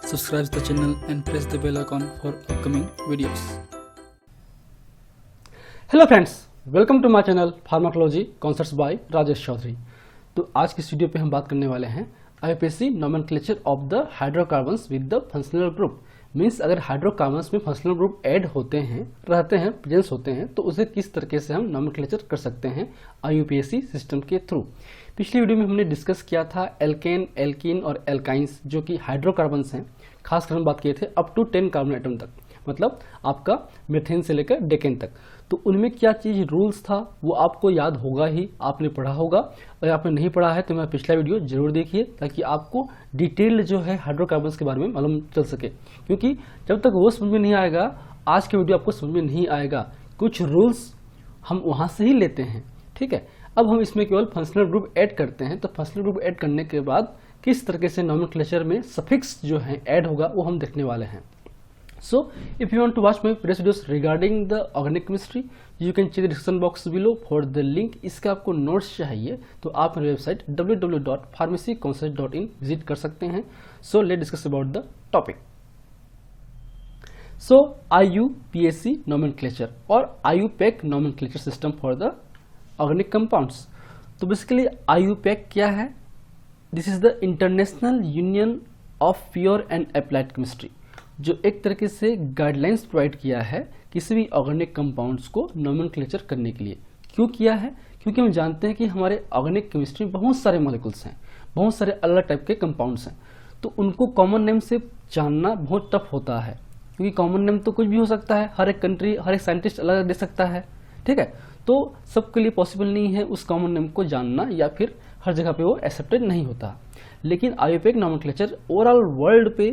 Subscribe the channel and press the bell icon for upcoming videos. Hello friends, welcome to my channel pharmacology concepts by Rajesh Chaudhary. तो आज की इस video पे हम बात करने वाले हैं IUPAC nomenclature of the hydrocarbons with the functional group. Means अगर हाइड्रोकार्बन्स में फंक्शनल ग्रुप ऐड होते हैं, रहते हैं, प्रेजेंस होते हैं, तो उसे किस तरीके से हम नोमेनक्लेचर कर सकते हैं आईयूपीएसी सिस्टम के थ्रू। पिछली वीडियो में हमने डिस्कस किया था एल्केन, एल्कीन और एल्काइंस जो कि हाइड्रोकार्बन्स हैं। खासकर हम बात किए थे अप टू 10 कार्बन एटम तक, मतलब आपका मीथेन से लेकर डेकेन तक। तो उनमें क्या चीज रूल्स था वो आपको याद होगा ही, आपने पढ़ा होगा। अगर आपने नहीं पढ़ा है तो मेरा पिछला वीडियो जरूर देखिए ताकि आपको डिटेल जो है हाइड्रोकार्बन्स के बारे में मालूम चल सके, क्योंकि जब तक वो समझ में नहीं आएगा आज के वीडियो आपको समझ में नहीं आएगा। कुछ रूल्स हम वहां से ही लेते हैं, ठीक है। अब हम इसमें केवल फंक्शनल ग्रुप ऐड करते हैं, तो फंक्शनल ग्रुप ऐड करने के बाद किस तरीके से नोमेनक्लेचर में सफिक्स जो है ऐड होगा वो हम देखने वाले हैं। So, if you want to watch my previous videos regarding the organic chemistry, you can check the description box below for the link। इसका आपको नोट्स चाहिए तो आप मेरी वेबसाइट www.pharmacyconcept.in विजिट कर सकते हैं। So, let's discuss about the topic। So, IUPAC nomenclature और IUPAC nomenclature system for the organic compounds। तो बेसिकली IUPAC क्या है? This is the International Union of Pure and Applied Chemistry, जो एक तरीके से गाइडलाइंस प्रोवाइड किया है किसी भी ऑर्गेनिक कंपाउंड्स को नोमेनक्लेचर करने के लिए। क्यों किया है? क्योंकि हम जानते हैं कि हमारे ऑर्गेनिक केमिस्ट्री में बहुत सारे मॉलिक्यूल्स हैं, बहुत सारे अलग टाइप के कंपाउंड्स हैं, तो उनको कॉमन नेम से जानना बहुत टफ होता है, क्योंकि कॉमन नेम तो कुछ भी हो सकता है, हर एक कंट्री, हर एक साइंटिस्ट अलग दे सकता है, ठीक है। तो सबके लिए पॉसिबल नहीं है उस कॉमन नेम को जानना, या फिर हर जगह पे वो एक्सेप्टेड नहीं होता। लेकिन आईयूपीएक नोमेनक्लेचर ओवरऑल वर्ल्ड पे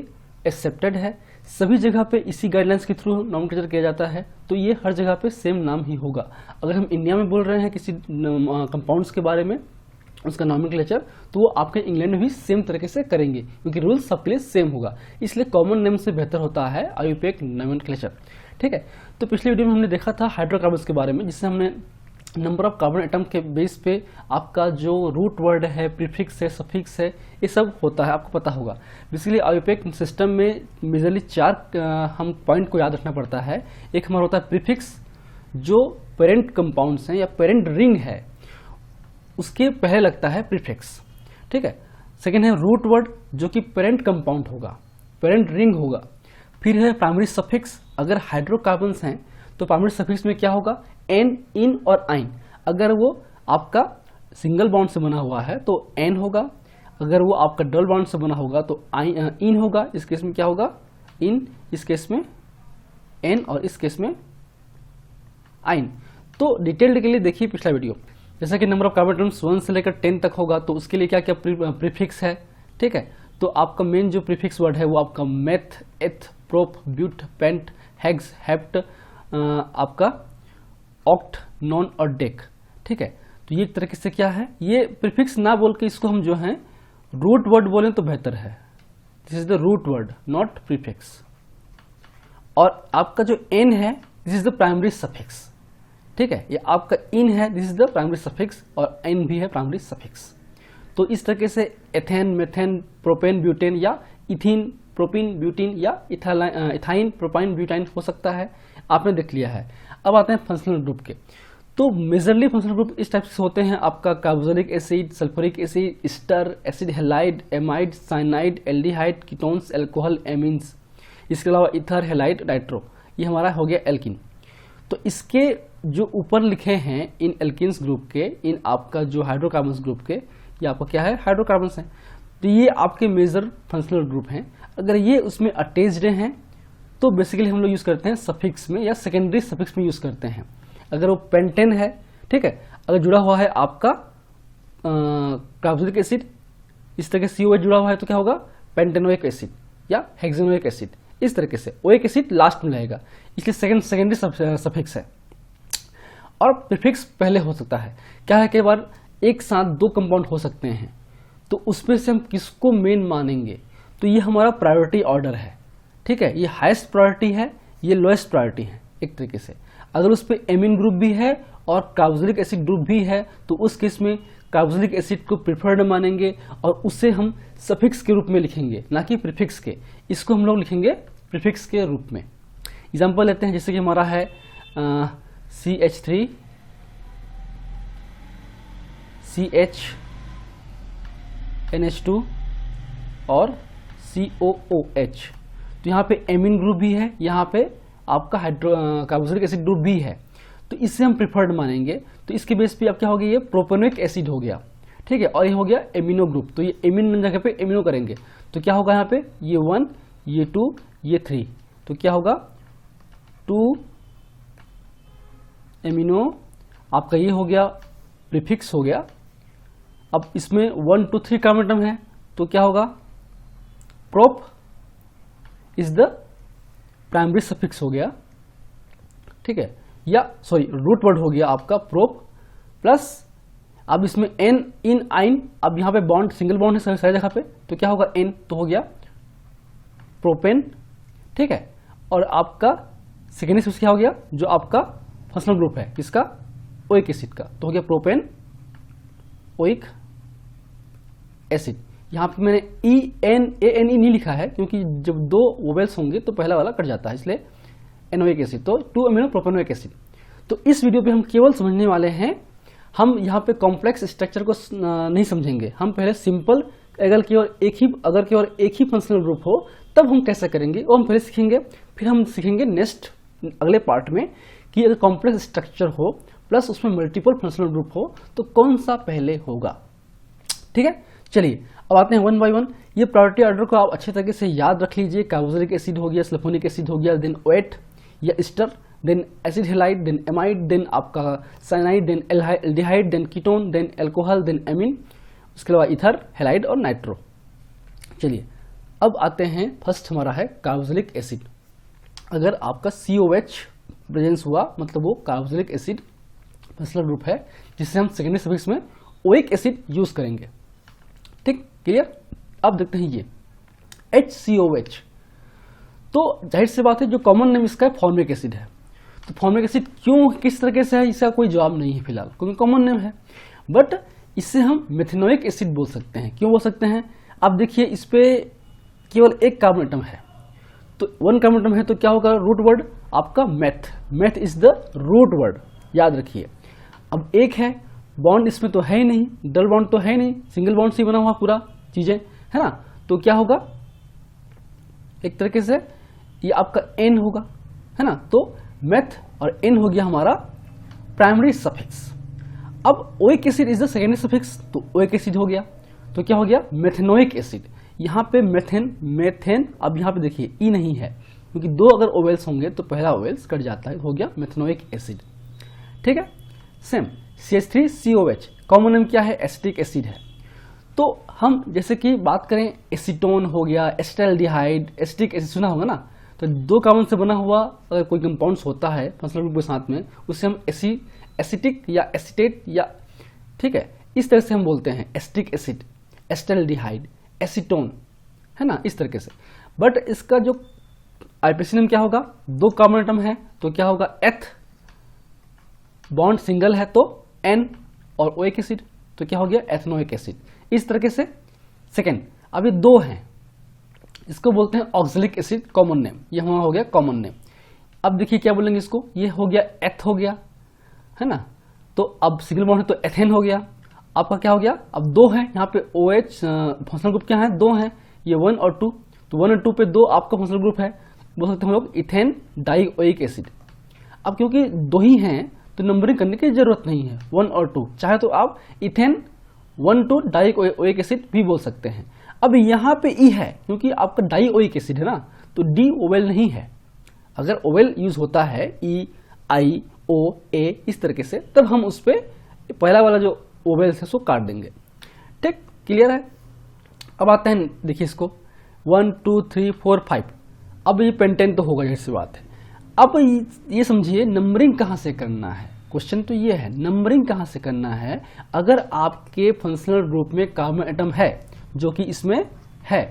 एक्सेप्टेड है, सभी जगह पे इसी गाइडलाइंस के थ्रू नोमेनक्लेचर किया जाता है, तो ये हर जगह पे सेम नाम ही होगा। अगर हम इंडिया में बोल रहे हैं किसी कंपाउंड्स के बारे में उसका नोमेनक्लेचर, तो वो आपके इंग्लैंड में भी सेम तरीके से करेंगे, क्योंकि रूल सबके लिए सेम होगा। इसलिए कॉमन नेम से बेहतर होता है आईयूपीएक नोमेनक्लेचर, ठीक है। तो पिछले वीडियो में हमने देखा था हाइड्रोकार्बन्स के बारे में, जिससे हमने नंबर ऑफ कार्बन एटम के बेस पे आपका जो रूट वर्ड है, प्रीफिक्स है, सफिक्स है, ये सब होता है, आपको पता होगा। बेसिकली आईयूपीएक सिस्टम में मेजरली 4 हम पॉइंट को याद रखना पड़ता है। एक हमारा होता है प्रीफिक्स, जो पेरेंट कंपाउंड्स हैं या पेरेंट रिंग है उसके पहले लगता है प्रीफिक्स, ठीक है। सेकेंड है रूट वर्ड, जो कि पेरेंट कंपाउंड होगा, पेरेंट रिंग होगा। फिर है प्राइमरी सफिक्स, अगर हाइड्रोकार्बन्स हैं तो प्राइमरी सफिक्स में क्या होगा? एन, इन और आइन। अगर वो आपका सिंगल बॉन्ड से बना हुआ है तो एन होगा, अगर वो आपका डबल बॉन्ड से बना होगा तो इन होगा। इस केस में क्या होगा? इन, इस केस में एन और इस केस में आइन। तो डिटेल्ड के लिए देखिए पिछला वीडियो। जैसा कि नंबर ऑफ कार्बन एटम्स 1 से लेकर 10 तक होगा, तो उसके लिए क्या क्या प्रीफिक्स है, ठीक है। तो आपका मेन जो प्रीफिक्स वर्ड है वो आपका meth, eth, prop, but, pent, hex, hept, आपका ऑक्ट, नॉन और डेक, ठीक है। तो ये एक तरीके से क्या है, ये प्रीफिक्स ना बोल के इसको हम जो है रूट वर्ड बोलें तो बेहतर है। This is the root word, not prefix. और आपका जो एन है this is the primary suffix, ठीक है। ये आपका इन है, this is the primary suffix, और एन भी है प्राइमरी सफिक्स। तो इस तरीके से एथेन, मेथेन, प्रोपेन, ब्यूटेन, या इथीन, प्रोपीन, ब्यूटीन, या इथाइन, प्रोपाइन, ब्यूटाइन हो सकता है, आपने देख लिया है। अब आते हैं फंक्शनल ग्रुप के। तो मेजरली फंक्शनल ग्रुप इस टाइप से होते हैं आपका carboxylic acid, sulphuric acid, ester, acid halide, amide, cyanide, aldehyde, ketones, alcohol, amines. इसके अलावा ईथर, हैलाइड, नाइट्रो, ये हमारा हो गया एल्किन। तो इसके जो ऊपर लिखे हैं इन एल्किन्स ग्रुप के, इन आपका जो हाइड्रोकार्बन्स ग्रुप के, ये आपका क्या है? हाइड्रोकार्बन्स हैं। तो ये आपके मेजर फंक्शनल ग्रुप हैं। अगर ये उसमें अटैच्ड हैं तो बेसिकली हम लोग यूज करते हैं सफिक्स में या सेकेंडरी सफिक्स में यूज करते हैं। अगर वो पेंटेन है, ठीक है, अगर जुड़ा हुआ है आपका कार्बोक्सिलिक एसिड, इस तरह से COH जुड़ा हुआ है तो क्या होगा? पेंटेनोइक एसिड या हेक्सेनोइक एसिड, इस तरीके से ओइक एसिड लास्ट में रहेगा, इसलिए सेकेंडरी सफिक्स है। और प्रीफिक्स पहले हो सकता है। क्या है, कई बार एक साथ 2 कंपाउंड हो सकते हैं, तो उसमें से हम किसको मेन मानेंगे? तो ये हमारा प्रायोरिटी ऑर्डर है, ठीक है। ये हाईएस्ट प्रायोरिटी है, ये लोएस्ट प्रायोरिटी है एक तरीके से। अगर उस पर एमीन ग्रुप भी है और कार्बोक्सिलिक एसिड ग्रुप भी है तो उस केस में कार्बोक्सिलिक एसिड को प्रिफर्ड मानेंगे और उसे हम सफिक्स के रूप में लिखेंगे, ना कि प्रीफिक्स के। इसको हम लोग लिखेंगे प्रीफिक्स के रूप में। एग्जाम्पल लेते हैं, जैसे कि हमारा है CH3 CH NH2 और COOH। तो यहाँ पे एमीन ग्रुप भी है, यहाँ पे आपका कार्बोक्सिलिक एसिड ग्रुप भी है, तो इससे हम प्रिफर्ड मानेंगे। तो इसके बेस पे अब क्या हो गया, ये प्रोपेनोइक एसिड हो गया, ठीक है, और ये हो गया एमिनो ग्रुप। तो ये एमिन जगह पे एमिनो करेंगे, तो क्या होगा यहाँ पे, ये 1 ये 2 ये 3, तो क्या होगा 2 एमिनो आपका ये हो गया, प्रीफिक्स हो गया। अब इसमें 1 2 3 कार्बन एटम है, तो क्या होगा, prop is the primary suffix हो गया, ठीक है, या सॉरी रूट वर्ड हो गया आपका प्रोप प्लस, अब इसमें एन इन आइन, अब यहाँ पे बॉन्ड सिंगल बॉन्ड है सारी जगह पे, तो क्या होगा एन, तो हो गया प्रोपेन, ठीक है। और आपका सेकेंडरी सफिक्स क्या हो गया, जो आपका फंक्शनल ग्रुप है किसका, ओइक एसिड का, तो हो गया प्रोपेन ओइक एसिड। यहाँ पे मैंने ENANE नहीं लिखा है, क्योंकि जब दो वोवेल्स होंगे तो पहला वाला कट जाता है, इसलिए एनोइक एसिड, तो 2 अमीनो प्रोपेनोइक एसिड। तो इस वीडियो पे हम केवल समझने वाले हैं, हम यहाँ पे कॉम्प्लेक्स स्ट्रक्चर को नहीं समझेंगे। हम पहले सिंपल, अगर केवल एक ही फंक्शनल ग्रुप हो तब हम कैसे करेंगे वो हम पहले सीखेंगे। फिर हम सीखेंगे नेक्स्ट अगले पार्ट में कि अगर कॉम्प्लेक्स स्ट्रक्चर हो प्लस उसमें मल्टीपल फंक्शनल ग्रुप हो तो कौन सा पहले होगा, ठीक है। चलिए अब आते हैं 1 बाय 1। ये प्रायोरिटी ऑर्डर को आप अच्छे तरीके से याद रख लीजिए। कार्बोक्सिलिक एसिड हो गया, सल्फोनिक एसिड हो गया, देन OH या ester, then acid halide, then amide, then आपका cyanide, then aldehyde, then ketone, then alcohol, then amine, उसके अलावा ईथर, हैलाइड और नाइट्रो। चलिए अब आते हैं, फर्स्ट हमारा है कार्बोक्सिलिक एसिड। अगर आपका COH प्रेजेंस हुआ मतलब वो कार्बोक्सिलिक एसिड फंक्शनल ग्रुप है, जिससे हम सेकेंडरी सफिक्स में ओइक एसिड यूज करेंगे, ठीक, क्लियर। अब देखते हैं ये HCOH, तो जाहिर सी बात है जो कॉमन नेम इसका है फॉर्मिक एसिड है। तो फॉर्मिक एसिड क्यों किस तरीके से है, इसका कोई जवाब नहीं है फिलहाल, क्योंकि कॉमन नेम है। बट इससे हम मेथेनोइक एसिड बोल सकते हैं। क्यों बोल सकते हैं, अब देखिए इस पे केवल एक कार्बन एटम है, तो 1 कार्बन एटम है, तो क्या होगा रूट वर्ड आपका meth, meth is the root word, याद रखिए। अब एक है बॉन्ड, इसमें तो है ही नहीं, डबल बॉन्ड तो है नहीं, सिंगल बॉन्ड से बना हुआ पूरा चीजें है ना, तो क्या होगा एक तरीके से ये आपका N होगा, है ना। तो मेथ और N हो गया हमारा प्राइमरी सफिक्स। अब oic acid is the secondary suffix, तो ओइक एसिड हो गया, तो क्या हो गया मेथेनोइक एसिड। यहाँ पे मेथेन, अब यहाँ पे देखिए ई नहीं है, क्योंकि दो अगर ओवेल्स होंगे तो पहला ओवेल्स कट जाता है, हो गया मेथेनोइक एसिड, ठीक है। सेम CH3COH, कॉमन नेम क्या है, एसिटिक एसिड है। तो हम जैसे कि बात करें एसीटोन हो गया, एस्टाल्डिहाइड, एसिटिक एसिड सुना होगा ना, तो 2 कार्बन से बना हुआ अगर कोई कंपाउंड्स होता है फंक्शनल ग्रुप के साथ में, उसे हम एसिटिक या एसिटेट या, ठीक है, इस तरह से हम बोलते हैं एसिटिक एसिड, एस्टाल्डिहाइड, एसीटोन, है ना, इस तरीके से। बट इसका जो आईपीसी नेम क्या होगा, 2 कार्बन एटम है तो क्या होगा एथ, बॉन्ड सिंगल है तो N, और ओइक एसिड तो क्या हो गया एथनोइक एसिड, इस तरीके से। सेकेंड, अब ये 2 हैं, इसको बोलते हैं ऑक्सैलिक एसिड, कॉमन नेम, ये हमारा हो गया कॉमन नेम। अब देखिए क्या बोलेंगे इसको, ये हो गया एथ हो गया, है ना, तो अब सिंगल बॉन्ड है तो एथेन हो गया। आपका क्या हो गया, अब 2 है यहाँ पे OH फंक्शनल ग्रुप क्या है, 2 है, ये 1 और 2, तो 1 और 2 पे 2 आपका फंक्शनल ग्रुप है, बोल सकते हैं हम लोग इथेन डाइओइक एसिड। अब क्योंकि 2 ही हैं तो नंबरिंग करने की जरूरत नहीं है, 1 और 2, चाहे तो आप इथेन 1,2 डाइओइक एसिड भी बोल सकते हैं। अब यहाँ पे ई है क्योंकि आपका डाइओइक एसिड है ना, तो डी ओवेल नहीं है। अगर ओवेल यूज होता है EIOA इस तरीके से, तब हम उस पर पहला वाला जो ओवेल है उसको काट देंगे, ठीक, क्लियर है। अब आते हैं, देखिए इसको 1 2 3 4 5, अब ये पेंटेन तो होगा, जैसी बात है। अब ये समझिए नंबरिंग कहाँ से करना है, क्वेश्चन तो ये है नंबरिंग कहाँ से करना है। अगर आपके फंक्शनल ग्रुप में कार्बन एटम है जो कि इसमें है,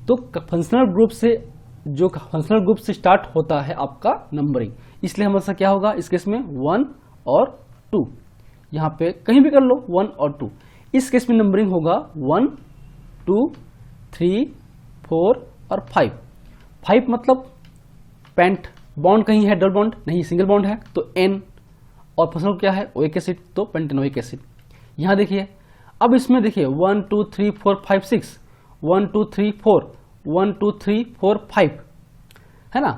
तो फंक्शनल ग्रुप से स्टार्ट होता है आपका नंबरिंग, इसलिए हमारे साथ क्या होगा इस केस में 1 और 2, यहाँ पे कहीं भी कर लो 1 और 2। इस केस में नंबरिंग होगा 1 2 3 4 और 5। 5 मतलब पेंट, बॉन्ड कहीं है डबल बॉन्ड नहीं, सिंगल बॉन्ड है तो N, और फंक्शनल क्या है ओइक एसिड तो पेंटेनोइक एसिड। यहाँ देखिए अब इसमें देखिए 1 2 3 4 5 6, 1 2 3 4, 1 2 3 4 5 है ना।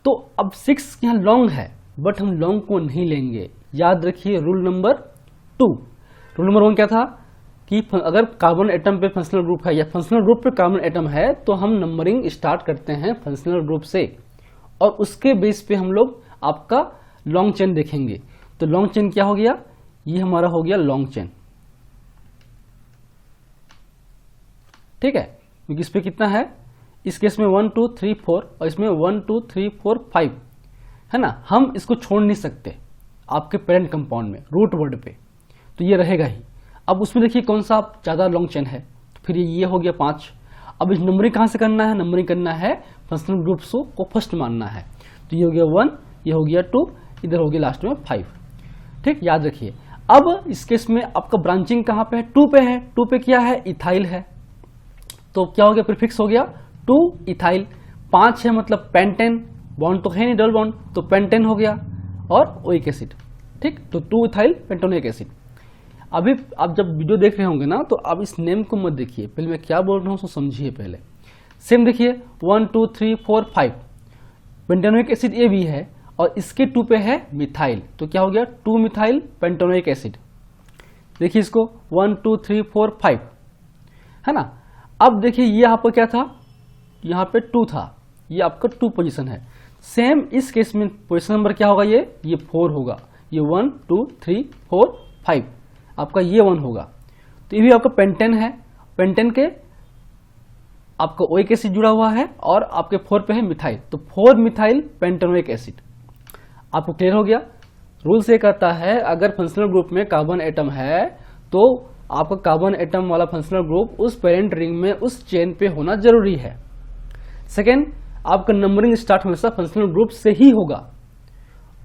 तो अब 6 यहाँ लॉन्ग है बट हम लॉन्ग को नहीं लेंगे। याद रखिए रूल नंबर 2। रूल नंबर 1 क्या था कि अगर कार्बन एटम पे फंक्शनल ग्रुप है या फंक्शनल ग्रुप पे कार्बन एटम है तो हम नंबरिंग स्टार्ट करते हैं फंक्शनल ग्रुप से, और उसके बेस पे हम लोग आपका लॉन्ग चेन देखेंगे। तो लॉन्ग चेन क्या हो गया, ये हमारा हो गया लॉन्ग चेन, ठीक है। क्योंकि इस पे कितना है, इस केस में 1 2 3 4 और इसमें 1 2 3 4 5 है ना। हम इसको छोड़ नहीं सकते आपके पेरेंट कंपाउंड में रूट वर्ड पे, तो ये रहेगा ही। अब उसमें देखिए कौन सा ज़्यादा लॉन्ग चेन है, तो फिर ये हो गया 5। अब इस नंबरिंग कहाँ से करना है, नंबरिंग करना है फंक्शनल ग्रुप्स को फर्स्ट मानना है। तो ये हो गया 1, ये हो गया 2, इधर हो गया लास्ट में 5, ठीक। याद रखिए अब इस केस में आपका ब्रांचिंग कहाँ पे है, 2 पे है। 2 पे क्या है, इथाइल है, तो क्या हो गया प्रीफिक्स हो गया 2 इथाइल। 5 है मतलब पेंटेन, बॉन्ड तो है नहीं डबल बॉन्ड, तो पेंटेन हो गया और ओइक एसिड, ठीक। तो 2 इथाइल पेंटोनिक एसिड। अभी आप जब वीडियो देख रहे होंगे ना तो आप इस नेम को मत देखिए, पहले मैं क्या बोल रहा हूँ उसको समझिए पहले। सेम देखिए 1 2 3 4 5 पेंटोनिक एसिड ये भी है और इसके 2 पे है मिथाइल, तो क्या हो गया 2 मिथाइल पेंटोनिक एसिड। देखिए इसको 1 2 3 4 5 है ना। अब देखिए ये यहाँ पर क्या था, यहाँ पे 2 था, ये आपका 2 पोजीशन है। सेम इस केस में पोजीशन नंबर क्या होगा, ये 4 होगा। ये 1 2 3 4 5 आपका ये 1 होगा। तो ये भी आपका पेंटेन है, पेंटेन के आपका ओइक एसिड जुड़ा हुआ है और आपके 4 पे है मिथाइल, तो 4 मिथाइल पेंटेनोइक एसिड। आपको क्लियर हो गया। रूल से कहता है अगर फंक्शनल ग्रुप में कार्बन एटम है तो आपका कार्बन एटम वाला फंक्शनल ग्रुप उस पेरेंट रिंग में उस चेन पे होना जरूरी है। सेकेंड, आपका नंबरिंग स्टार्ट हमेशा फंक्शनल ग्रुप से ही होगा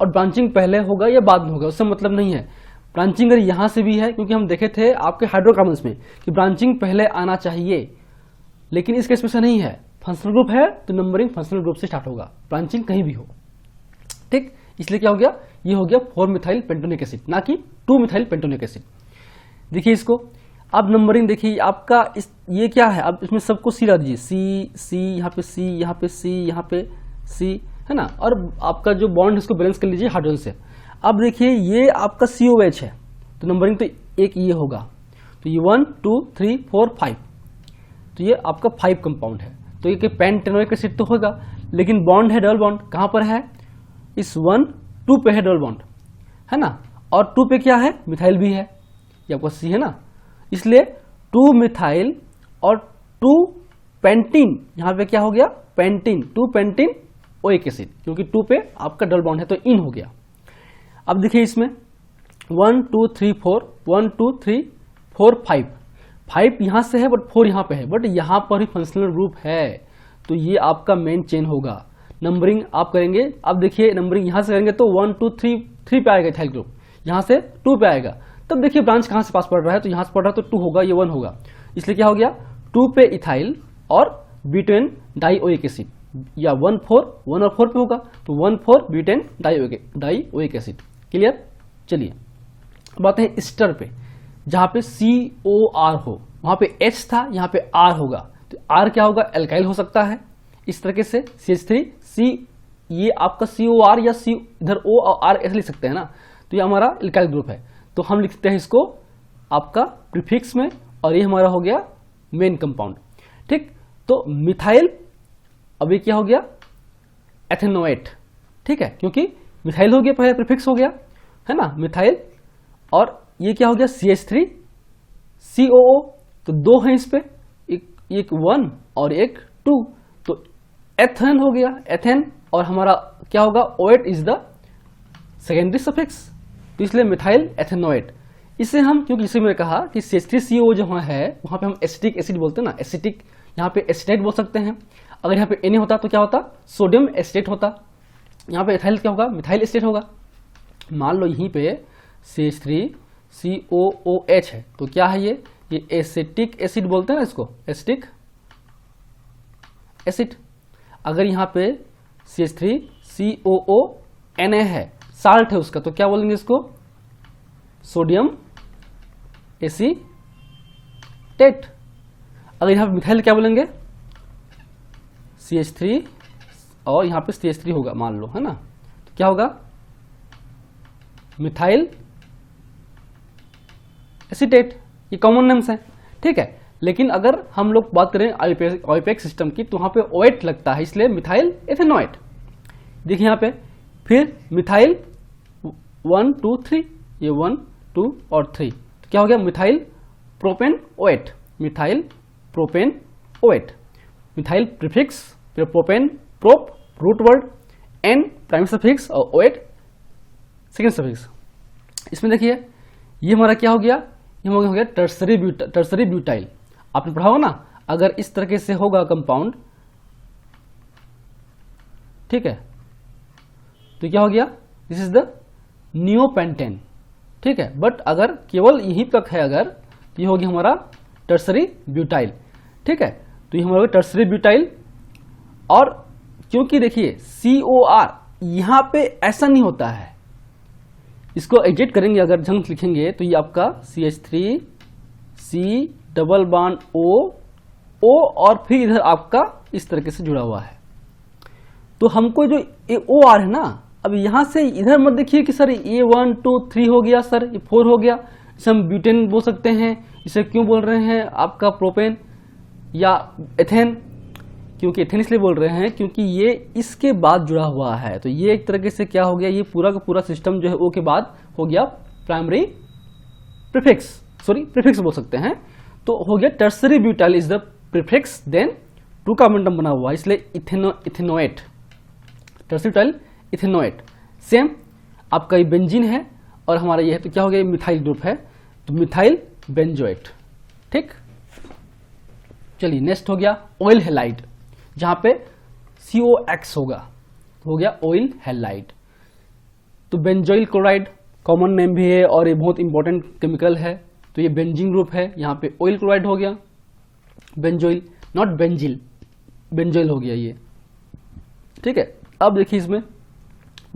और ब्रांचिंग पहले होगा या बाद में होगा उससे मतलब नहीं है। ब्रांचिंग अगर यहां से भी है, क्योंकि हम देखे थे आपके हाइड्रोकार्बन्स में कि ब्रांचिंग पहले आना चाहिए, लेकिन इस केस में ऐसा नहीं है। फंक्शनल ग्रुप है तो नंबरिंग फंक्शनल ग्रुप से स्टार्ट होगा, ब्रांचिंग कहीं भी हो, ठीक। इसलिए क्या हो गया, ये हो गया 4 मिथाइल पेंटोनिक एसिड, ना कि 2 मिथाइल पेंटोनिक एसिड। देखिए इसको अब नंबरिंग देखिए आपका ये क्या है, अब इसमें सबको सी ला दीजिए, सी यहाँ पे सी, यहाँ पे सी, यहाँ पे सी है ना। और आपका जो बॉन्ड इसको बैलेंस कर लीजिए हाइड्रोजन से। अब देखिए ये आपका COH है तो नंबरिंग तो एक ये होगा, तो ये 1 2 3 4 5, तो ये आपका 5 कंपाउंड है। तो ये पेंटेनोइक एसिड तो होगा, लेकिन बॉन्ड है डबल बॉन्ड, कहाँ पर है, इस 1 2 पे है डबल बॉन्ड है ना, और 2 पे क्या है मिथाइल भी है, ये आपका C है ना। इसलिए 2 मिथाइल और 2 पेंटीन, यहाँ पे क्या हो गया पेंटीन, 2 पेंटीन ओइक एसिड, क्योंकि 2 पे आपका डबल बॉन्ड है तो इन हो गया। अब देखिए इसमें 1 2 3 4, 1 2 3 4 5, 5 यहाँ से है बट 4 यहाँ पे है, बट यहाँ पर ही फंक्शनल ग्रुप है, तो ये आपका मेन चेन होगा। नंबरिंग आप करेंगे, अब देखिए नंबरिंग यहाँ से करेंगे तो 1 2 3 पे आएगा इथाइल ग्रुप, यहाँ से 2 पे आएगा, तब देखिए ब्रांच कहाँ से पास पड़ रहा है, तो यहाँ से पड़ रहा है तो 2 होगा, ये 1 होगा। इसलिए क्या हो गया 2 पे इथाइल और ब्यूटेन डाइओइक एसिड, या 1 4 1 और 4 पे होगा तो 1 4 ब्यूटेन डाइओइक एसिड। क्लियर। चलिए बात है स्टर पे, जहाँ पे COR हो, वहाँ पे H था, यहाँ पे R होगा, तो R क्या होगा एल्काइल हो सकता है इस तरीके से CH3 C, ये आपका COR या C इधर O और R ऐसे लिख सकते हैं ना, तो ये हमारा एल्काइल ग्रुप है, तो हम लिखते हैं इसको आपका प्रीफिक्स में, और ये हमारा हो गया मेन कंपाउंड, ठीक। तो मिथाइल अब ये क्या हो गया एथेनोएट, ठीक है, क्योंकि मिथाइल हो गया पहले प्रीफिक्स हो गया है ना मिथाइल, और ये क्या हो गया CH3 COO, तो 2 हैं इस पे, एक 1 और एक 2, तो एथेन हो गया एथेन, और हमारा क्या होगा ओएट इज द सेकेंडरी सफिक्स, तो इसलिए मिथाइल एथेनोएट। इसे हम, क्योंकि इसे मैंने कहा कि CH3CO जो है वहां पे हम एसिटिक एसिड बोलते हैं ना, एसिटिक, यहाँ पे एसिटेट बोल सकते हैं। अगर यहाँ पे Na होता तो क्या होता सोडियम एसिटेट होता, यहाँ पे एथाइल क्या होगा मिथाइल एसिटेट होगा। मान लो यहीं पे CH3 COOH है, तो क्या है ये एसिटिक एसिड बोलते हैं ना इसको, एसिटिक एसिड। अगर यहाँ पे CH3COONA है, साल्ट है उसका, तो क्या बोलेंगे इसको, सोडियम एसीटेट। अगर यहाँ पे मिथाइल क्या बोलेंगे, CH3 और यहाँ पे CH3 होगा मान लो, है ना, तो क्या होगा, मिथाइल एसीटेट। ये कॉमन नेम्स हैं, ठीक है। लेकिन अगर हम लोग बात करें आईयूपैक सिस्टम की, तो वहाँ पे ओएट लगता है, इसलिए मिथाइल एथेनोएट। देखिए यहाँ पे फिर मिथाइल 1 2 3, ये 1 2 और 3, तो क्या हो गया, methyl propane oate, methyl propane oate. Methyl prefix, फिर propane prop root word, ane primary suffix और ओएट सेकेंड सफिक्स। इसमें देखिए ये हमारा क्या हो गया, ये हो गया टर्सरी ब्यूटाइल। आपने पढ़ा हो ना, अगर इस तरीके से होगा कंपाउंड, ठीक है, तो क्या हो गया, दिस इज द नियोपेंटेन, ठीक है। बट अगर केवल यहीं तक है, अगर तो ये होगी हमारा टर्सरी ब्यूटाइल, ठीक है। तो ये हमारा टर्सरी ब्यूटाइल। और क्योंकि देखिए COR यहां पे ऐसा नहीं होता है, इसको एडिट करेंगे अगर जंग लिखेंगे तो ये आपका CH3 C double bond O और फिर इधर आपका इस तरीके से जुड़ा हुआ है। तो हमको जो OR है ना, अब यहां से इधर मत देखिए कि सर ये 1 2 3 हो गया, सर ये 4 हो गया, इसे हम ब्यूटेन बोल सकते हैं। इसे क्यों बोल रहे हैं आपका प्रोपेन या एथेन, क्योंकि एथेन इसलिए बोल रहे हैं क्योंकि ये इसके बाद जुड़ा हुआ है। तो ये एक तरीके से क्या हो गया, ये पूरा का पूरा सिस्टम जो है O के बाद हो गया प्राइमरी प्रीफिक्स, सॉरी प्रीफिक्स बोल सकते हैं। तो हो गया tertiary butyl is the prefix, then 2 carbon बना हुआ, इसलिए ethanoate, tertiary butyl ethanoate. Same आपका ये बेंजीन है और हमारा ये है, तो क्या हो गया, मिथाइल ग्रुप है, तो मिथाइल बेंजोएट, ठीक। चलिए नेक्स्ट हो गया ऑयल हैलाइड, जहां पे COX होगा, हो गया ऑयल हैलाइड। तो बेंजोइल क्लोराइड कॉमन नेम भी है और ये बहुत इंपॉर्टेंट केमिकल है, तो ये बेंजीन ग्रुप है, यहाँ पे ऑयल क्लोराइड हो गया, बेंजोइल नॉट बेंजिल, बेंजोइल हो गया ये, ठीक है। अब देखिए इसमें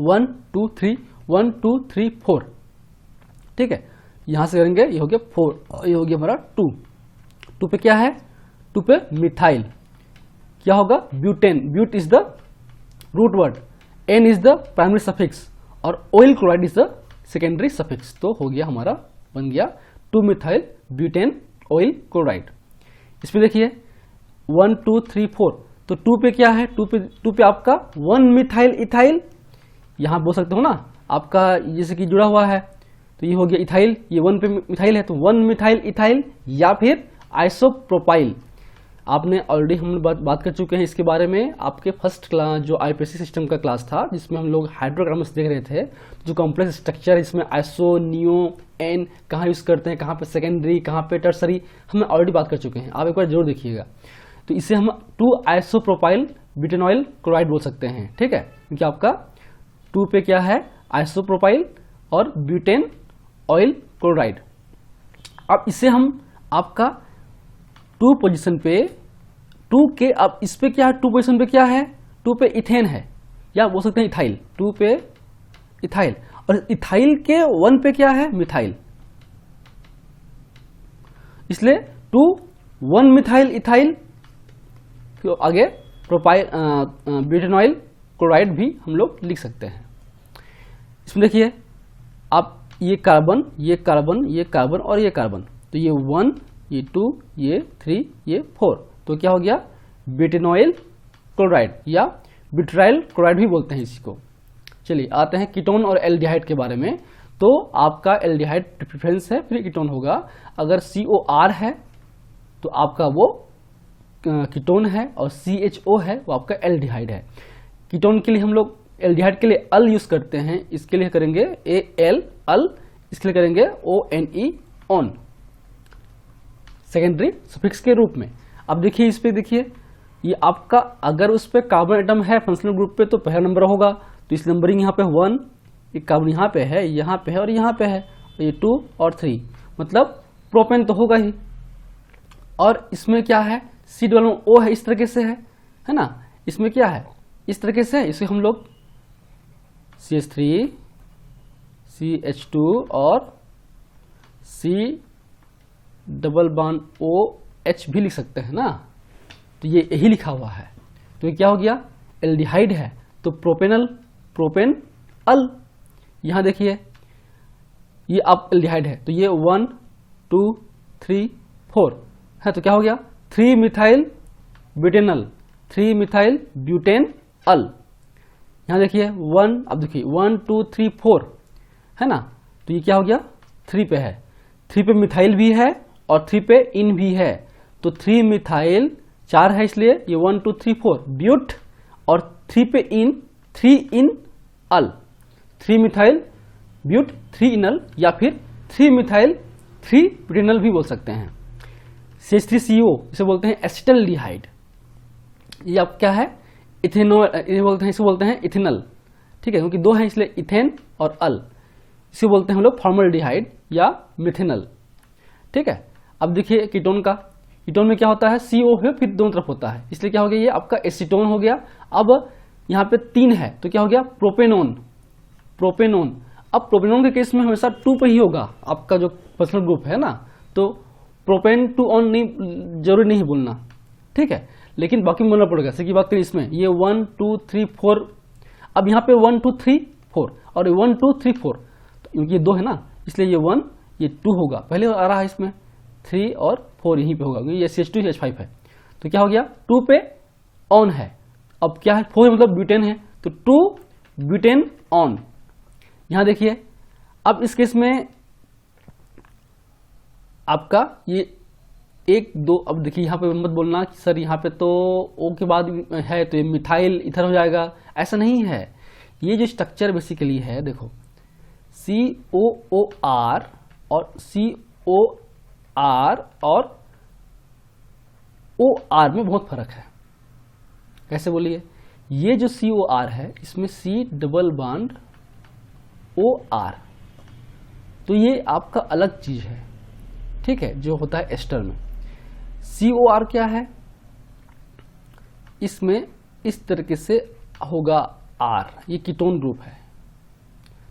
1 2 3 1 2 3 4, ठीक है। यहां से करेंगे, ये हो गया 4, ये हो गया हमारा 2 पे क्या है, 2 पे मिथाइल, क्या होगा, butane, but is the root word, ane is the primary suffix और oyl chloride is the secondary suffix. तो हो गया हमारा, बन गया 2 मिथाइल ब्यूटेन ऑयल क्लोराइड। इसमें देखिए 1 2 3 4, तो 2 पे क्या है, 2 पे आपका 1 मिथाइल इथाइल, यहां बोल सकते हो ना आपका जैसे कि जुड़ा हुआ है, तो ये हो गया इथाइल, ये 1 पे मिथाइल है, तो 1 मिथाइल इथाइल या फिर आइसोप्रोपाइल। आपने ऑलरेडी हम बात कर चुके हैं इसके बारे में, आपके फर्स्ट क्लास जो IPSC सिस्टम का क्लास था, जिसमें हम लोग हाइड्रोग्राम्स देख रहे थे, जो कॉम्प्लेक्स स्ट्रक्चर इसमें आइसो नियो एन कहाँ यूज करते हैं, कहाँ पे सेकेंडरी, कहाँ पे टर्सरी, हम ऑलरेडी बात कर चुके हैं, आप एक बार जरूर देखिएगा। तो इसे हम 2 आइसोप्रोपाइल ब्यूटेनॉइल क्लोराइड बोल सकते हैं, ठीक है, क्योंकि आपका 2 पे क्या है, आइसोप्रोपाइल और ब्यूटेन ऑयल क्लोराइड। अब इसे हम आपका 2 पोजीशन पे, 2 के, अब इस पे क्या है, 2 पोजीशन पे क्या है, 2 पे इथेन है, या बोल सकते हैं इथाइल, 2 पे इथाइल, और इथाइल के 1 पे क्या है, मिथाइल, इसलिए 2 1 मिथाइल इथाइल, तो आगे प्रोपाइल ब्यूटेनॉइल क्लोराइड भी हम लोग लिख सकते हैं। इसमें देखिए आप ये कार्बन, ये कार्बन, ये कार्बन और ये कार्बन, तो ये 1, ये 2, ये 3, ये 4, तो क्या हो गया, ब्यूटेनॉइल क्लोराइड या ब्यूटराइल क्लोराइड भी बोलते हैं इसको। चलिए आते हैं कीटोन और एल्डिहाइड के बारे में। तो आपका एल्डिहाइड प्रेफरेंस है, फिर कीटोन होगा। अगर COR है तो आपका वो कीटोन है, और CHO है वो आपका एल्डिहाइड है। कीटोन के लिए हम लोग, एल्डिहाइड के लिए अल यूज करते हैं, इसके लिए करेंगे AL अल, इसके लिए करेंगे ONE ऑन, सेकेंडरी सफिक्स के रूप में। अब देखिए इस पे, देखिए ये आपका, अगर उस पे कार्बन एटम है फंक्शनल ग्रुप पे तो पहला नंबर होगा, तो इस नंबरिंग यहाँ पे 1, एक कार्बन यहाँ पे है, यहाँ पे है और यहाँ पे है, ये 2 और 3, मतलब प्रोपेन तो होगा ही। और इसमें क्या है, C डबल O है, इस तरीके से है ना। इसमें क्या है, इस तरीके से, इसे हम लोग CH3 CH2 और C डबल बॉन्ड OH भी लिख सकते हैं ना। तो ये यही लिखा हुआ है, तो ये क्या हो गया, एल्डिहाइड है, तो प्रोपेनल, प्रोपेन अल। यहाँ देखिए ये अब एल्डिहाइड है, तो ये 1 2 3 4 है, तो क्या हो गया 3 मिथाइल ब्यूटेनल, 3 मिथाइल ब्यूटेन अल। यहाँ देखिए 1, अब देखिए 1 2 3 4 है ना, तो ये क्या हो गया 3 पे है, 3 पे मिथाइल भी है और 3 पे इन भी है, तो 3 मिथाइल 4 है, इसलिए ये 1 2 3 4 ब्यूट, और 3 पे इन 3 इन अल, 3 मिथाइल ब्यूट 3 इनल, या फिर 3 मिथाइल 3 ब्यूटेनल भी बोल सकते हैं। CH3CO इसे बोलते हैं एसिटल्डिहाइड। ये अब क्या है, इथेनॉल, ये बोलते हैं, इसे बोलते हैं इथेनल, ठीक है, क्योंकि 2 है इसलिए इथेन और अल। इसे बोलते हैं हम लोग फॉर्मल्डिहाइड या मिथेनल, ठीक है। अब देखिए कीटोन का, कीटोन में क्या होता है, CO है, फिर दोनों तरफ होता है, इसलिए क्या हो गया, ये आपका एसीटोन हो गया। अब यहाँ पे 3 है, तो क्या हो गया प्रोपेनोन, प्रोपेनोन। अब प्रोपेनोन के केस में हमेशा 2 पे ही होगा आपका जो पर्सनल ग्रुप है ना, तो प्रोपेन टू ऑन नहीं, जरूरी नहीं बोलना, ठीक है, लेकिन बाकी बोलना पड़ेगा। जैसे की बात करें इसमें, ये 1 2 3 4, अब यहाँ पे 1 2 3 4 और 1 2 3 4, तो क्योंकि ये 2 है ना, इसलिए ये 1 ये 2 होगा, पहले आ रहा है इसमें 3 और 4 यहीं पे होगा, क्योंकि ये CH2 CH5 है, तो क्या हो गया 2 पे ऑन है। अब क्या है 4 मतलब ब्यूटेन है, तो 2 ब्यूटेन ऑन। यहां देखिए, अब इस केस में आपका ये 1 2, अब देखिए यहाँ पे मत बोलना कि सर यहाँ पे तो O के बाद है तो ये मिथाइल इधर हो जाएगा, ऐसा नहीं है। ये जो स्ट्रक्चर बेसिकली है, देखो COOR और COR और OR में बहुत फर्क है। कैसे बोलिए, ये जो COR है इसमें C डबल बॉन्ड OR, तो ये आपका अलग चीज है, ठीक है, जो होता है एस्टर में। COR क्या है, इसमें इस तरीके से होगा R, ये कीटोन ग्रुप है,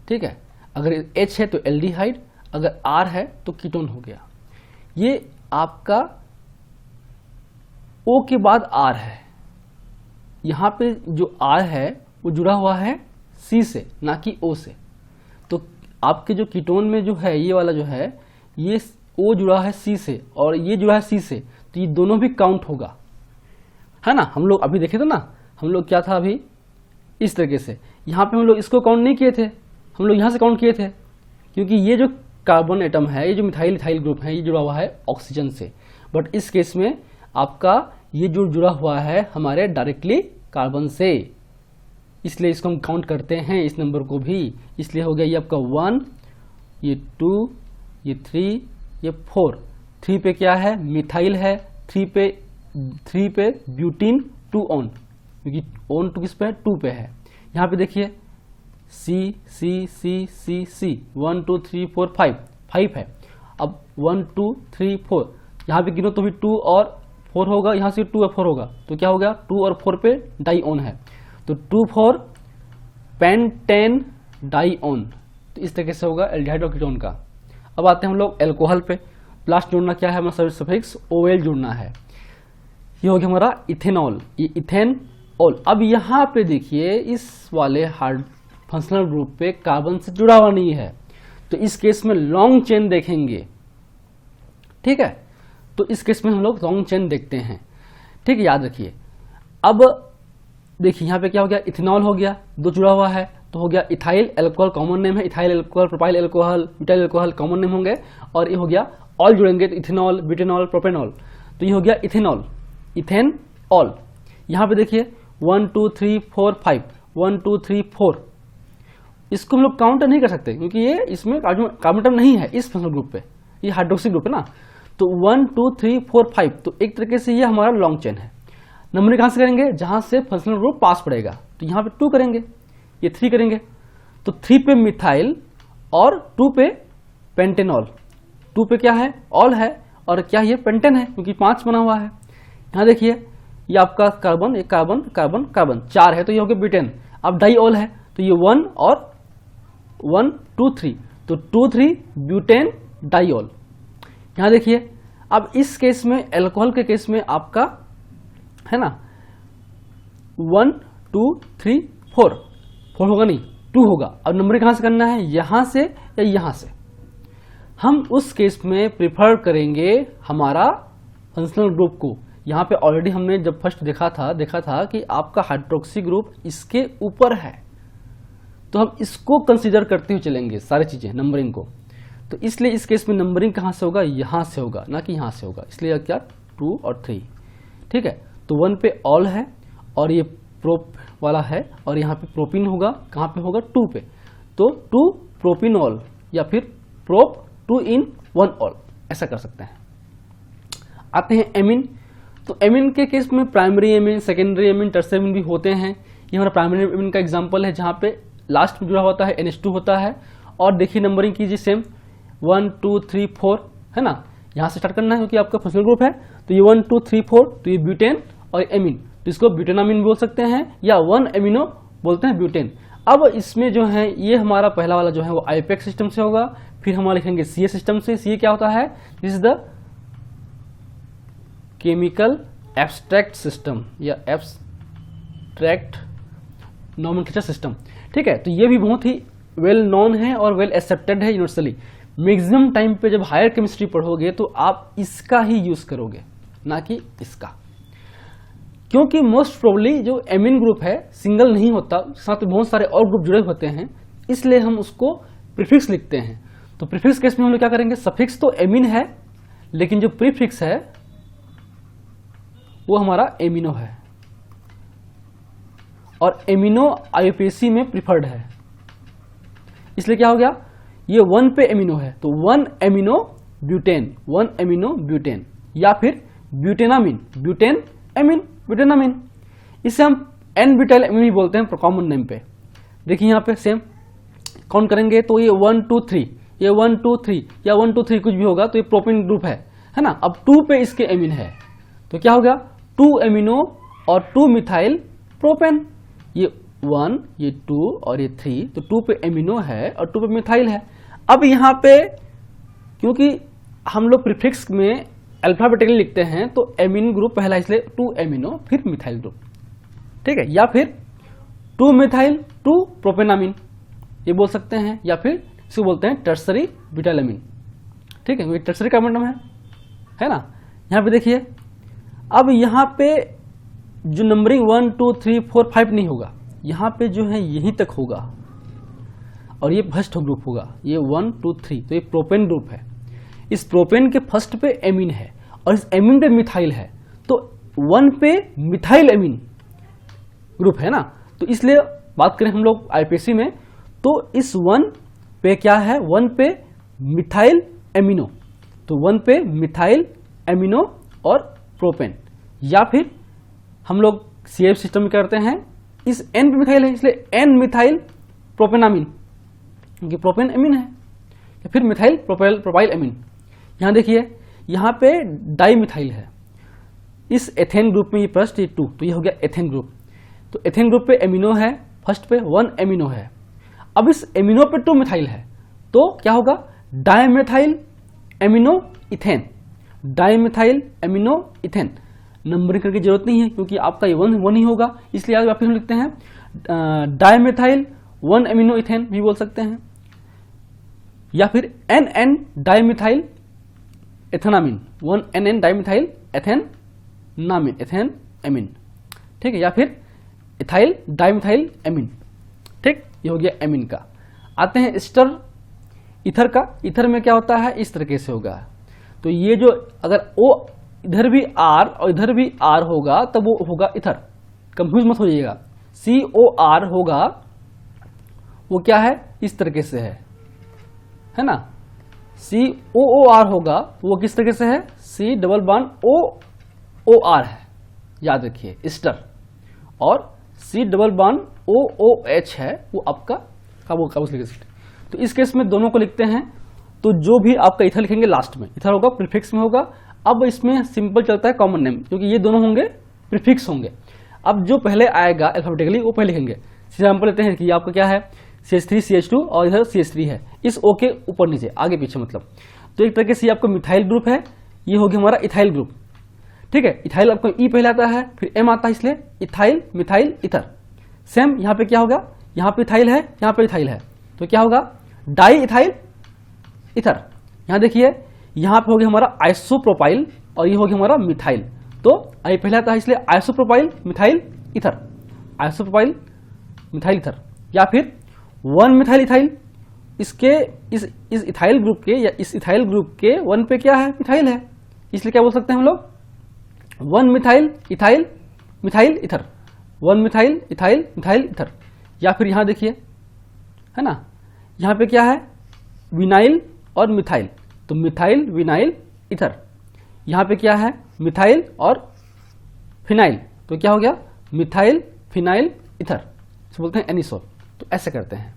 ठीक है। अगर H है तो एल्डिहाइड, अगर R है तो कीटोन हो गया। ये आपका O के बाद R है, यहाँ पे जो R है वो जुड़ा हुआ है C से, ना कि O से। तो आपके जो कीटोन में जो है, ये वाला जो है, ये O जुड़ा है C से और ये जुड़ा है C से, तो ये दोनों भी काउंट होगा, है ना। हम लोग अभी देखे थे ना, हम लोग क्या था अभी इस तरीके से, यहाँ पे हम लोग इसको काउंट नहीं किए थे, हम लोग यहाँ से काउंट किए थे, क्योंकि ये जो कार्बन एटम है, ये जो मिथाइल इथाइल ग्रुप है, ये जुड़ा हुआ है ऑक्सीजन से। बट इस केस में आपका ये जो जुड़ा हुआ है हमारे डायरेक्टली कार्बन से, इसलिए इसको हम काउंट करते हैं इस नंबर को भी। इसलिए हो गया ये आपका 1, ये 2, ये 3, ये 4। 3 पे क्या है, मिथाइल है, 3 पे ब्यूटीन 2 ऑन, क्योंकि ऑन 2 किस पे है, 2 पे है। यहाँ पे देखिए C C C C C 1 2 3 4 5 है। अब 1 2 3 4 यहाँ पे गिनो तो भी 2 और 4 होगा, यहाँ से 2 और 4 होगा, तो क्या हो गया 2 और 4 पे डाई ऑन है, तो 2 4 पेंटेन डाई ऑन। तो इस तरीके से होगा एल्डिहाइड और कीटोन का। अब आते हैं हम लोग एल्कोहल पे। लास्ट जोड़ना क्या है हमारा, सफिक्स OL जुड़ना है। ये हो गया हमारा इथेनॉल, ये इथेनॉल। अब यहाँ पे देखिए इस वाले हार्ड फंक्शनल ग्रुप पे कार्बन से जुड़ा हुआ नहीं है, तो इस केस में लॉन्ग चेन देखेंगे, ठीक है। तो इस केस में हम लोग लॉन्ग चेन देखते हैं, ठीक है, याद रखिए। अब देखिए यहाँ पे क्या हो गया, इथेनॉल हो गया, 2 जुड़ा हुआ है, तो हो गया इथाइल एल्कोहल कॉमन नेम है, ethyl alcohol, propyl alcohol, butyl alcohol common name होंगे, और ये हो गया ऑल जुड़ेंगे, तो इथेनॉल, ब्यूटेनॉल, प्रोपेनॉल, तो ये हो गया इथेनॉल, इथेनॉल। यहाँ पे देखिए 1 2 3 4 5, 1 2 3 4, इसको हम लोग काउंट नहीं कर सकते क्योंकि ये इसमें कार्बन एटम नहीं है इस फंक्शनल ग्रुप पे, ये हाइड्रोक्सी ग्रुप है ना। तो 1 2 3 4 5, तो एक तरीके से ये हमारा लॉन्ग चेन है। नंबरिंग कहाँ से करेंगे, जहां से फंक्शनल ग्रुप पास पड़ेगा, तो यहाँ पे 2 करेंगे, ये 3 करेंगे, तो 3 पे मिथाइल और 2 पे पेंटेनॉल। 2 पे क्या है, ऑल है, और क्या ये पेंटेन है क्योंकि 5 बना हुआ है। यहाँ देखिए ये आपका कार्बन, एक कार्बन कार्बन कार्बन 4 है तो ये हो गया ब्यूटेन। अब डाई ऑल है तो ये 1 और 1 2 3 तो 2 3 ब्यूटेन डाइऑल। यहाँ देखिए अब इस केस में अल्कोहल के केस में आपका है ना 1 2 3 4 होगा नहीं 2 होगा। अब नंबर कहाँ से करना है, यहाँ से या यहाँ से। हम उस केस में प्रिफर करेंगे हमारा फंक्शनल ग्रुप को। यहाँ पे ऑलरेडी हमने जब फर्स्ट देखा था कि आपका हाइड्रोक्सी ग्रुप इसके ऊपर है तो हम इसको कंसीडर करते हुए चलेंगे सारी चीजें नंबरिंग को। तो इसलिए इस केस में नंबरिंग कहाँ से होगा, यहाँ से होगा ना कि यहाँ से होगा। इसलिए क्या 2 और 3 ठीक है। तो 1 पे ऑल है और ये प्रोप वाला है और यहाँ पे प्रोपिन होगा, कहाँ पे होगा 2 पे। तो 2 प्रोपिनॉल या फिर प्रोप 2 in 1 ऑल, ऐसा कर सकते हैं। आते हैं एमिन। तो एमिन के केस में primary amine, secondary amine, tertiary amine भी होते हैं। ये हमारा प्राइमरी एमिन का एग्जांपल है जहाँ पे लास्ट में जुड़ा होता है NH2 होता है। और देखिए नंबरिंग कीजिए सेम 1 2 3 4 है ना, यहाँ से स्टार्ट करना है क्योंकि आपका फंक्शनल ग्रुप है। तो ये 1 2 3 4 तो ये ब्यूटेन और एमिन, तो इसको ब्यूटेनामिन बोल सकते हैं या 1 एमिनो बोलते हैं ब्यूटेन। अब इसमें जो है ये हमारा पहला वाला जो है वो आईयूपैक सिस्टम से होगा, फिर हम लिखेंगे CA सिस्टम से। CA क्या होता है, this is the chemical abstract system या एब्स्ट्रैक्ट नोमेनक्लेचर सिस्टम ठीक है। तो ये भी बहुत ही वेल नोन है और वेल एक्सेप्टेड है यूनिवर्सली। मैक्सिमम टाइम पे जब हायर केमिस्ट्री पढ़ोगे तो आप इसका ही यूज करोगे ना कि इसका, क्योंकि मोस्ट प्रोबेबली जो एमिन ग्रुप है सिंगल नहीं होता, साथ में बहुत सारे और ग्रुप जुड़े होते हैं, इसलिए हम उसको प्रीफिक्स लिखते हैं। तो प्रीफिक्स केस में हम लोग क्या करेंगे, सफिक्स तो एमिन है लेकिन जो प्रीफिक्स है वो हमारा एमिनो है और एमिनो आईयूपीएसी में प्रिफर्ड है। इसलिए क्या हो गया, ये 1 पे एमिनो है तो 1 एमिनो ब्यूटेन, 1 एमिनो ब्यूटेन या फिर ब्यूटेनामिन, ब्यूटेन एमिन, ब्यूटेनामिन। इसे हम एन ब्यूटाइल एमिन भी बोलते हैं कॉमन नेम पे। देखिए यहाँ पे सेम काउंट करेंगे तो ये 1 2 3, ये 1 2 3 या 1 2 3 कुछ भी होगा तो ये प्रोपिन ग्रुप है ना। अब 2 पे इसके एमिन है तो क्या हो गया 2 एमिनो और 2 मिथाइल प्रोपेन। ये 1 ये 2 और ये 3 तो 2 पे एमिनो है और 2 पे मिथाइल है। अब यहाँ पे क्योंकि हम लोग प्रीफिक्स में अल्फाबेटिकली लिखते हैं तो एमिन ग्रुप पहला, इसलिए 2 एमिनो फिर मिथाइल ग्रुप ठीक है, या फिर 2 मिथाइल 2 प्रोपेनामिन ये बोल सकते हैं, या फिर इसको बोलते हैं टर्सरी ब्यूटाइलामिन ठीक है, टर्सरी कार्बन है ना। यहाँ पे देखिए अब यहाँ पे जो नंबरिंग 1 2 3 4 5 नहीं होगा, यहाँ पे जो है यहीं तक होगा और ये फर्स्ट ग्रुप होगा, ये 1 2 3 तो ये प्रोपेन ग्रुप है। इस प्रोपेन के फर्स्ट पे एमिन है और इस एमिन पे मिथाइल है तो 1 पे मिथाइल एमिन ग्रुप है ना। तो इसलिए बात करें हम लोग आईपीएसी में तो इस 1 पे क्या है, 1 पे मिथाइल एमिनो, तो 1 पे मिथाइल एमिनो और प्रोपेन, या फिर हम लोग CH सिस्टम में करते हैं इस N पे मिथाइल है इसलिए N मिथाइल प्रोपेनामिन क्योंकि प्रोपेन एमिन है, या फिर मिथाइल प्रोपाइल एमिन। यहाँ देखिए यहाँ पे डाई मिथाइल है, इस एथेन ग्रुप में ये फर्स्ट ये 2 तो ये हो गया एथेन ग्रुप। तो एथेन ग्रुप पे एमिनो है, फर्स्ट पे 1 एमिनो है। अब इस एमिनो पे 2 मिथाइल है तो क्या होगा dimethyl amino ethane, dimethyl amino ethane. Numbering करने की जरूरत नहीं है क्योंकि आपका ये 1 ही होगा, इसलिए आज वापस हम लिखते हैं डाइमिथाइल 1 एमिनो इथेन भी बोल सकते हैं, या फिर NN dimethyl ethanamine, 1 NN dimethyl ethanamine, ethane amine ठीक है, या फिर इथाइल डाइमिथाइल एमिन ठीक। ये हो गया एमिन का। आते हैं एस्टर ईथर का। ईथर में क्या होता है, इस तरीके से होगा। तो ये जो अगर O इधर भी R और इधर भी R होगा तब वो होगा ईथर, कंफ्यूज मत हो जाइएगा। COR होगा वो क्या है, इस तरीके से है ना। COOR होगा वो किस तरीके से है, C डबल बॉन्ड OR है, याद रखिए एस्टर, और C डबल बॉन्ड OOH है वो आपका कार्बोक्सिलिक एसिड। तो इस केस में दोनों को लिखते हैं तो जो भी आपका इथर लिखेंगे लास्ट में, इथर होगा प्रीफिक्स में होगा। अब इसमें सिंपल चलता है कॉमन नेम, क्योंकि ये दोनों होंगे प्रीफिक्स होंगे। अब जो पहले आएगा अल्फाबेटिकली वो पहले लिखेंगे। एग्जाम्पल लेते हैं कि आपका क्या है, CH3 CH2 और इधर CH3 है, इस O के ऊपर नीचे आगे पीछे मतलब। तो एक तरीके से ये आपका मिथाइल ग्रुप है, ये हो गया हमारा इथाइल ग्रुप। ठीक है, इथाइल आपको E पहले आता है, फिर M आता है, इसलिए इथाइल मिथाइल इथर। सेम यहाँ पे क्या होगा, यहाँ पे इथाइल है, यहाँ पे इथाइल है, तो क्या होगा डाई इथाइल इथर। यहाँ देखिए यहाँ पे हो गया हमारा आइसोप्रोपाइल और ये हो गया हमारा मिथाइल। तो आई पहले आता है इसलिए isopropyl methyl ether, isopropyl methyl ether. या फिर 1 मिथाइल इथाइल, इसके इस इथाइल ग्रुप के या इस इथाइल ग्रुप के 1 पे क्या है, मिथाइल है, इसलिए क्या बोल सकते हैं हम लोग 1 methyl ethyl methyl ether, 1 methyl ethyl methyl ether. या फिर यहाँ देखिए है ना, यहाँ पे क्या है विनाइल और मिथाइल, तो मिथाइल विनाइल इथर। यहाँ पे क्या है मिथाइल और फिनाइल, तो क्या हो गया मिथाइल फिनाइल इथर, इसे बोलते हैं एनिसोल। तो ऐसे करते हैं।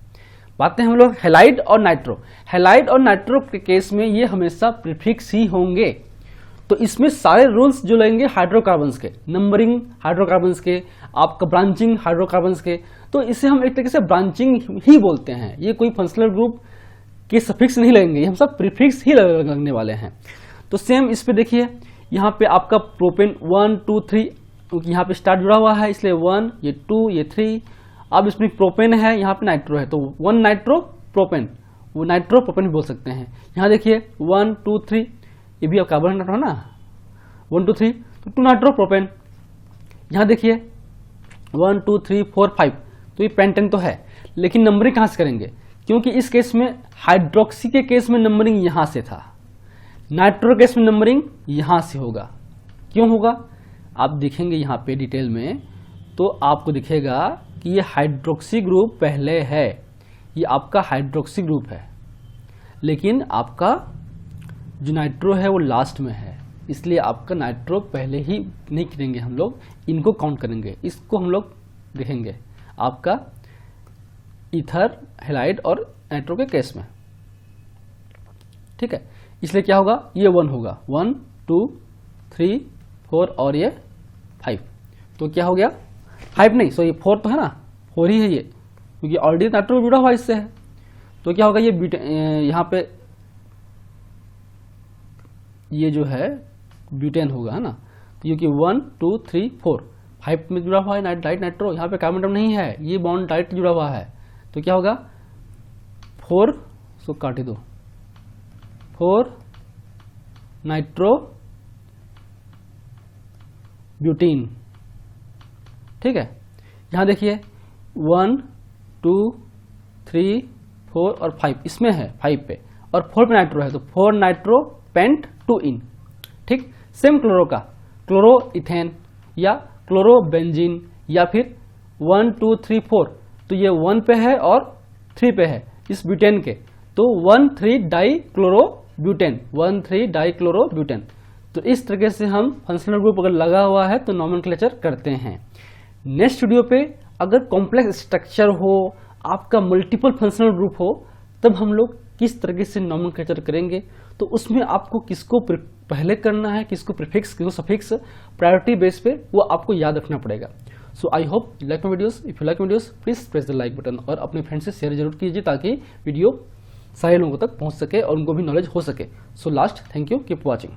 बात हैं हम लोग हेलाइड और नाइट्रो। हेलाइड और नाइट्रो के केस में ये हमेशा प्रीफिक्स ही होंगे। तो इसमें सारे रूल्स जो लेंगे हाइड्रोकार्बन्स के, नंबरिंग हाइड्रोकार्बन्स के, आपका ब्रांचिंग हाइड्रोकार्बन्स के, तो इसे हम एक तरीके से ब्रांचिंग ही बोलते हैं। ये कोई फंक्शनल ग्रुप के सफिक्स नहीं लगेंगे, हम सब प्रीफिक्स ही लगने वाले हैं। तो सेम इस पे देखिए, यहाँ पे आपका प्रोपेन 1 2 3, क्योंकि यहाँ पे स्टार जुड़ा हुआ है इसलिए 1, ये 2, ये 3। अब इसमें प्रोपेन है, यहाँ पे नाइट्रो है, तो 1 नाइट्रो प्रोपेन, वो नाइट्रो प्रोपेन भी बोल सकते हैं। यहाँ देखिए 1 2 3, ये भी अब कार्बन नाइट्रो है ना, 1 2 3, तो 2 नाइट्रो प्रोपेन। यहाँ देखिए 1 2 3 4 5, तो ये पेंटेन तो है, लेकिन नंबरिंग कहाँ से करेंगे, क्योंकि इस केस में हाइड्रोक्सी के केस में नंबरिंग यहाँ से था, नाइट्रो केस में नंबरिंग यहाँ से होगा। क्यों होगा आप देखेंगे यहाँ पे डिटेल में, तो आपको दिखेगा कि ये हाइड्रोक्सी ग्रुप पहले है, ये आपका हाइड्रोक्सी ग्रुप है, लेकिन आपका जो नाइट्रो है वो लास्ट में है, इसलिए आपका नाइट्रो पहले ही नहीं करेंगे हम लोग, इनको काउंट करेंगे। इसको हम लोग देखेंगे आपका ईथर, हेलाइड और नाइट्रो के केस में। ठीक है, इसलिए क्या होगा, ये 1 होगा, 1 2 3 4 और ये 5, तो क्या हो गया 5 नहीं, सो ये 4 तो है ना, 4 ही है ये, क्योंकि ऑलरेडी नाइट्रो जुड़ा हुआ इससे है। तो क्या होगा ये यहाँ पे ये जो है ब्यूटेन होगा, है ना, क्योंकि 1 2 3 4 5 में जुड़ा हुआ है डाइट नाइट्रो, यहाँ पे कार्बन एटम नहीं है, ये बॉन्ड डाइट जुड़ा हुआ है, तो क्या होगा 4, सो काटे दो, 4 नाइट्रो ब्यूटीन। ठीक है, यहाँ देखिए 1 2 3 4 और 5 इसमें है, 5 पे और 4 पे नाइट्रो है, तो 4 नाइट्रो पेंट 2 इन। ठीक, सेम क्लोरो का क्लोरो इथेन या क्लोरो बेंजीन, या फिर 1 2 3 4, तो ये 1 पे है और 3 पे है इस ब्यूटेन के, तो 1 3 die chloro butane, 1 3 die chloro butane. तो इस तरीके से हम फंक्शनल ग्रुप अगर लगा हुआ है तो नॉमेनक्लेचर करते हैं। नेक्स्ट वीडियो पे अगर कॉम्प्लेक्स स्ट्रक्चर हो, आपका मल्टीपल फंक्शनल ग्रुप हो, तब हम लोग किस तरीके से नॉमेनक्लेचर करेंगे, तो उसमें आपको किसको पहले करना है, किसको प्रीफिक्स, किसको सफिक्स, प्रायोरिटी बेस पे वो आपको याद रखना पड़ेगा। So I hope you like my videos. If you like videos please press the like button और अपने फ्रेंड से शेयर जरूर कीजिए, ताकि वीडियो सारे लोगों तक पहुंच सके और उनको भी नॉलेज हो सके। So last, thank you, keep watching.